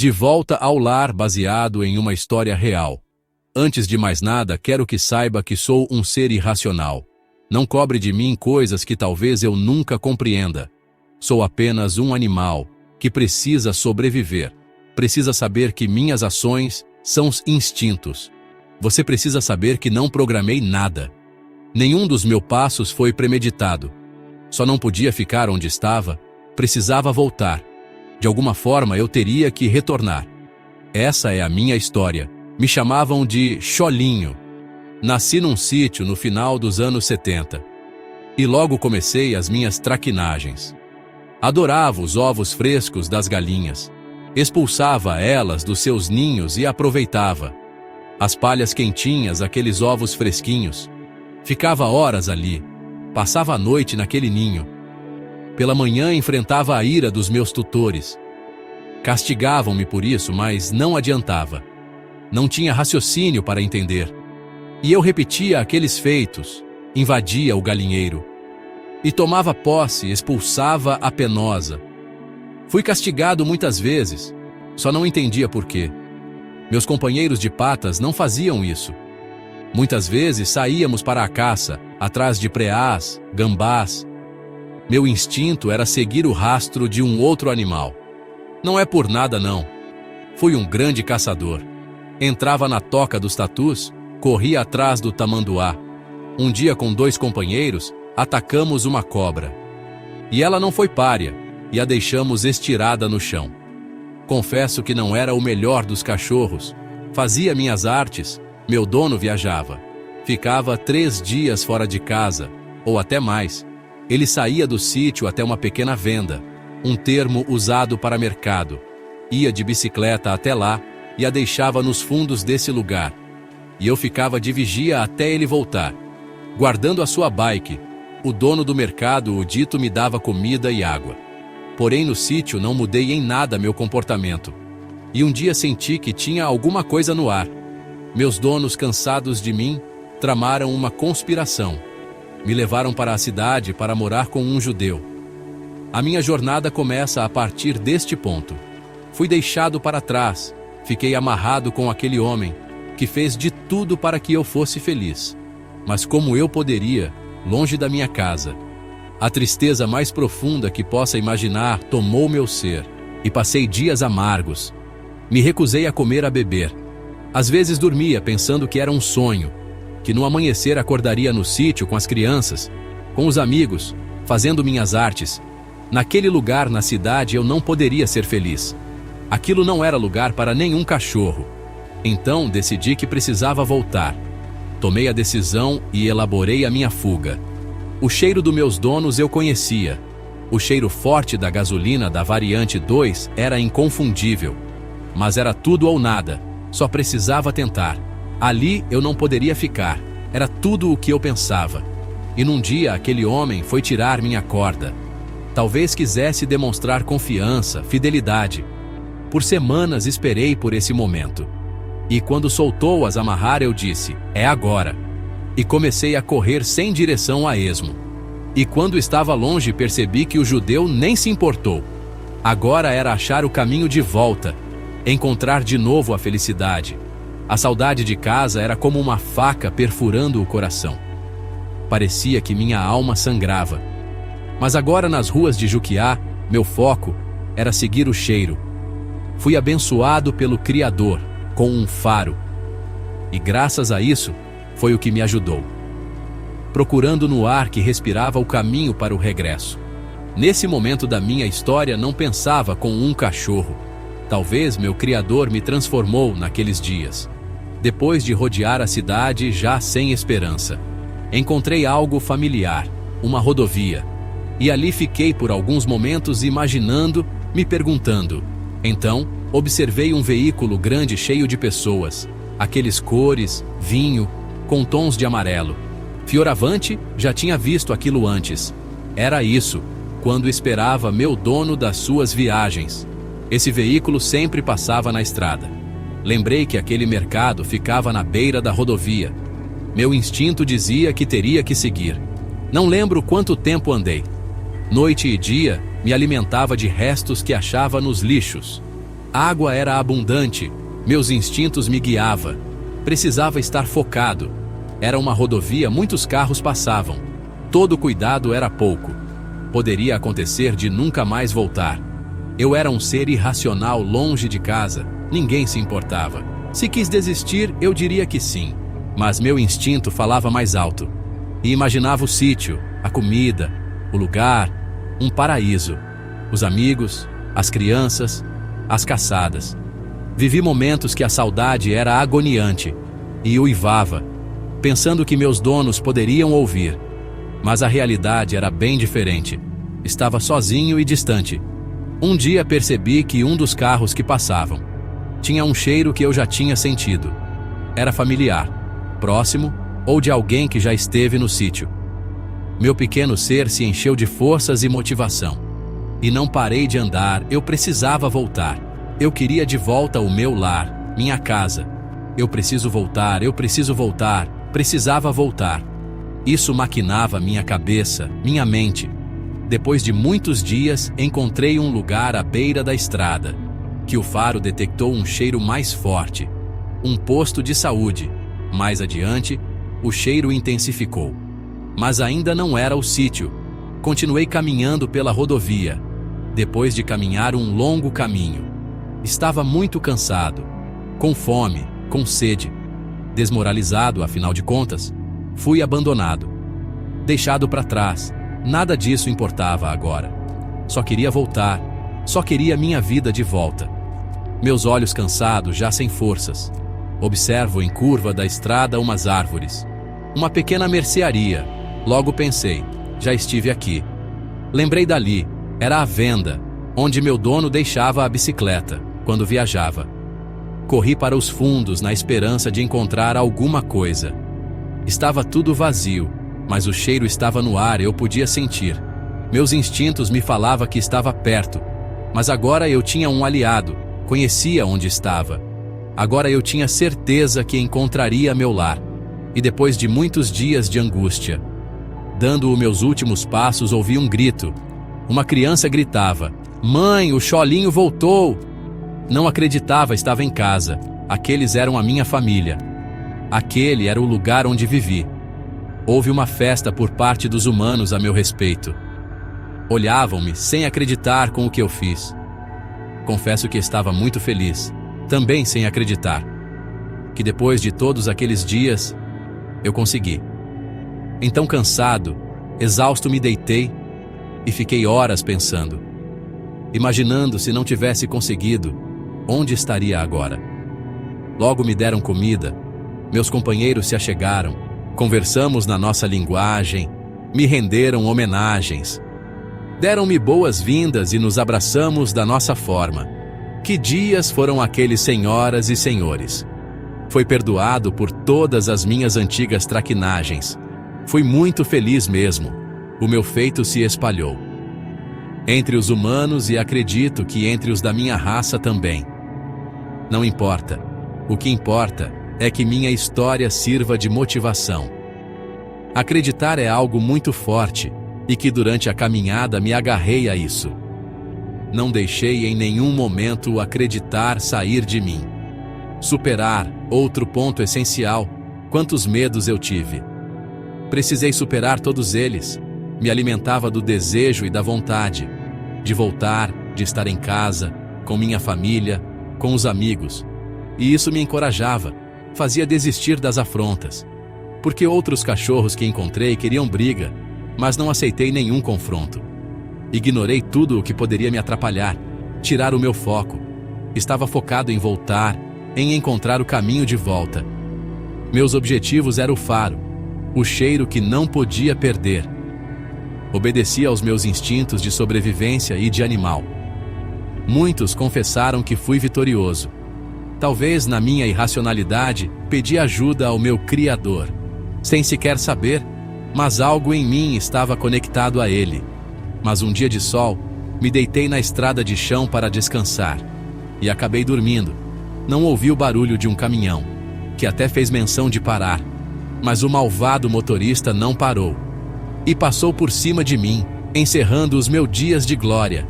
De volta ao lar baseado em uma história real. Antes de mais nada, quero que saiba que sou um ser irracional. Não cobre de mim coisas que talvez eu nunca compreenda. Sou apenas um animal que precisa sobreviver. Precisa saber que minhas ações são instintos. Você precisa saber que não programei nada. Nenhum dos meus passos foi premeditado. Só não podia ficar onde estava, precisava voltar. De alguma forma eu teria que retornar. Essa é a minha história. Me chamavam de Cholinho. Nasci num sítio no final dos anos 70. E logo comecei as minhas traquinagens. Adorava os ovos frescos das galinhas. Expulsava elas dos seus ninhos e aproveitava. As palhas quentinhas, aqueles ovos fresquinhos. Ficava horas ali. Passava a noite naquele ninho. Pela manhã enfrentava a ira dos meus tutores. Castigavam-me por isso, mas não adiantava. Não tinha raciocínio para entender. E eu repetia aqueles feitos, invadia o galinheiro. E tomava posse, expulsava a penosa. Fui castigado muitas vezes, só não entendia por quê. Meus companheiros de patas não faziam isso. Muitas vezes saíamos para a caça, atrás de preás, gambás. Meu instinto era seguir o rastro de um outro animal. Não é por nada não. Fui um grande caçador. Entrava na toca dos tatus, corria atrás do tamanduá. Um dia com 2 companheiros, atacamos uma cobra. E ela não foi pária, e a deixamos estirada no chão. Confesso que não era o melhor dos cachorros. Fazia minhas artes, meu dono viajava. Ficava 3 dias fora de casa, ou até mais. Ele saía do sítio até uma pequena venda, um termo usado para mercado. Ia de bicicleta até lá e a deixava nos fundos desse lugar. E eu ficava de vigia até ele voltar. Guardando a sua bike, o dono do mercado, o dito, me dava comida e água. Porém, no sítio não mudei em nada meu comportamento. E um dia senti que tinha alguma coisa no ar. Meus donos, cansados de mim, tramaram uma conspiração. Me levaram para a cidade para morar com um judeu. A minha jornada começa a partir deste ponto. Fui deixado para trás, fiquei amarrado com aquele homem, que fez de tudo para que eu fosse feliz. Mas como eu poderia, longe da minha casa? A tristeza mais profunda que possa imaginar tomou meu ser, e passei dias amargos. Me recusei a comer, a beber. Às vezes dormia pensando que era um sonho, que no amanhecer acordaria no sítio com as crianças, com os amigos, fazendo minhas artes. Naquele lugar na cidade eu não poderia ser feliz. Aquilo não era lugar para nenhum cachorro. Então decidi que precisava voltar. Tomei a decisão e elaborei a minha fuga. O cheiro dos meus donos eu conhecia. O cheiro forte da gasolina da variante 2 era inconfundível. Mas era tudo ou nada, só precisava tentar. Ali eu não poderia ficar, era tudo o que eu pensava. E num dia aquele homem foi tirar minha corda. Talvez quisesse demonstrar confiança, fidelidade. Por semanas esperei por esse momento. E quando soltou as amarrar eu disse, é agora. E comecei a correr sem direção a esmo. E quando estava longe percebi que o judeu nem se importou. Agora era achar o caminho de volta, encontrar de novo a felicidade. A saudade de casa era como uma faca perfurando o coração. Parecia que minha alma sangrava. Mas agora nas ruas de Juquiá, meu foco era seguir o cheiro. Fui abençoado pelo Criador, com um faro. E graças a isso, foi o que me ajudou. Procurando no ar que respirava o caminho para o regresso. Nesse momento da minha história não pensava com um cachorro. Talvez meu Criador me transformou naqueles dias. Depois de rodear a cidade já sem esperança, encontrei algo familiar, uma rodovia. E ali fiquei por alguns momentos imaginando, me perguntando. Então, observei um veículo grande cheio de pessoas, aqueles cores, vinho, com tons de amarelo. Fioravante já tinha visto aquilo antes. Era isso, quando esperava meu dono das suas viagens. Esse veículo sempre passava na estrada. Lembrei que aquele mercado ficava na beira da rodovia. Meu instinto dizia que teria que seguir. Não lembro quanto tempo andei. Noite e dia, me alimentava de restos que achava nos lixos. A água era abundante, meus instintos me guiavam. Precisava estar focado. Era uma rodovia, muitos carros passavam. Todo cuidado era pouco. Poderia acontecer de nunca mais voltar. Eu era um ser irracional longe de casa, ninguém se importava. Se quis desistir, eu diria que sim. Mas meu instinto falava mais alto. E imaginava o sítio, a comida, o lugar, um paraíso. Os amigos, as crianças, as caçadas. Vivi momentos que a saudade era agoniante e uivava, pensando que meus donos poderiam ouvir. Mas a realidade era bem diferente. Estava sozinho e distante. Um dia percebi que um dos carros que passavam tinha um cheiro que eu já tinha sentido. Era familiar, próximo ou de alguém que já esteve no sítio. Meu pequeno ser se encheu de forças e motivação. E não parei de andar, eu precisava voltar. Eu queria de volta o meu lar, minha casa. Eu preciso voltar, precisava voltar. Isso maquinava minha cabeça, minha mente. Depois de muitos dias, encontrei um lugar à beira da estrada, que o faro detectou um cheiro mais forte. Um posto de saúde. Mais adiante, o cheiro intensificou. Mas ainda não era o sítio. Continuei caminhando pela rodovia. Depois de caminhar um longo caminho, estava muito cansado, com fome, com sede. Desmoralizado, afinal de contas, fui abandonado. Deixado para trás, nada disso importava agora. Só queria voltar, só queria minha vida de volta. Meus olhos cansados, já sem forças. Observo em curva da estrada umas árvores. Uma pequena mercearia. Logo pensei, já estive aqui. Lembrei dali, era a venda, onde meu dono deixava a bicicleta, quando viajava. Corri para os fundos na esperança de encontrar alguma coisa. Estava tudo vazio, mas o cheiro estava no ar, eu podia sentir. Meus instintos me falavam que estava perto, mas agora eu tinha um aliado, conhecia onde estava. Agora eu tinha certeza que encontraria meu lar. E depois de muitos dias de angústia, dando os meus últimos passos, ouvi um grito. Uma criança gritava: "Mãe, o Cholinho voltou!" Não acreditava, estava em casa. Aqueles eram a minha família. Aquele era o lugar onde vivi. Houve uma festa por parte dos humanos a meu respeito. Olhavam-me sem acreditar com o que eu fiz. Confesso que estava muito feliz, também sem acreditar, que depois de todos aqueles dias, eu consegui. Então, cansado, exausto, me deitei e fiquei horas pensando, imaginando se não tivesse conseguido, onde estaria agora. Logo me deram comida, meus companheiros se achegaram, conversamos na nossa linguagem, me renderam homenagens. Deram-me boas-vindas e nos abraçamos da nossa forma. Que dias foram aqueles, senhoras e senhores! Fui perdoado por todas as minhas antigas traquinagens. Fui muito feliz mesmo. O meu feito se espalhou entre os humanos e acredito que entre os da minha raça também. Não importa. O que importa é que minha história sirva de motivação. Acreditar é algo muito forte e que durante a caminhada me agarrei a isso. Não deixei em nenhum momento o acreditar sair de mim. Superar, outro ponto essencial. Quantos medos eu tive. Precisei superar todos eles. Me alimentava do desejo e da vontade de voltar, de estar em casa, com minha família, com os amigos. E isso me encorajava, fazia desistir das afrontas. Porque outros cachorros que encontrei queriam briga, mas não aceitei nenhum confronto. Ignorei tudo o que poderia me atrapalhar, tirar o meu foco. Estava focado em voltar, em encontrar o caminho de volta. Meus objetivos eram o faro, o cheiro que não podia perder. Obedecia aos meus instintos de sobrevivência e de animal. Muitos confessaram que fui vitorioso. Talvez na minha irracionalidade, pedi ajuda ao meu Criador, sem sequer saber, mas algo em mim estava conectado a Ele. Mas um dia de sol, me deitei na estrada de chão para descansar. E acabei dormindo. Não ouvi o barulho de um caminhão, que até fez menção de parar. Mas o malvado motorista não parou. E passou por cima de mim, encerrando os meus dias de glória.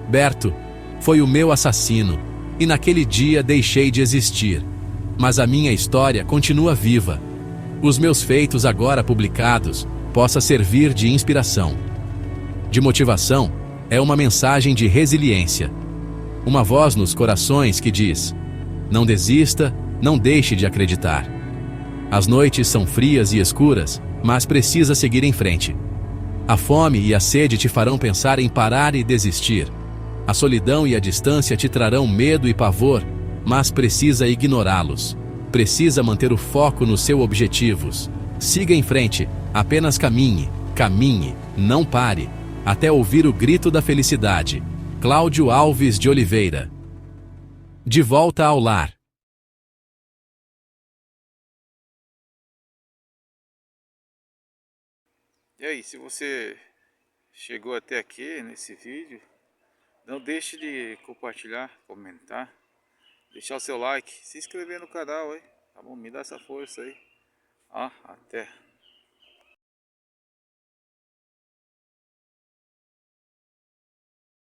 Berto foi o meu assassino. E naquele dia deixei de existir. Mas a minha história continua viva. Os meus feitos agora publicados possa servir de inspiração, de motivação, é uma mensagem de resiliência. Uma voz nos corações que diz: não desista, não deixe de acreditar. As noites são frias e escuras, mas precisa seguir em frente. A fome e a sede te farão pensar em parar e desistir. A solidão e a distância te trarão medo e pavor, mas precisa ignorá-los. Precisa manter o foco nos seus objetivos. Siga em frente, apenas caminhe, caminhe, não pare, até ouvir o grito da felicidade. Cláudio Alves de Oliveira. De volta ao lar. E aí, se você chegou até aqui nesse vídeo, não deixe de compartilhar, comentar, deixar o seu like, se inscrever no canal aí, tá bom? Me dá essa força aí. Até.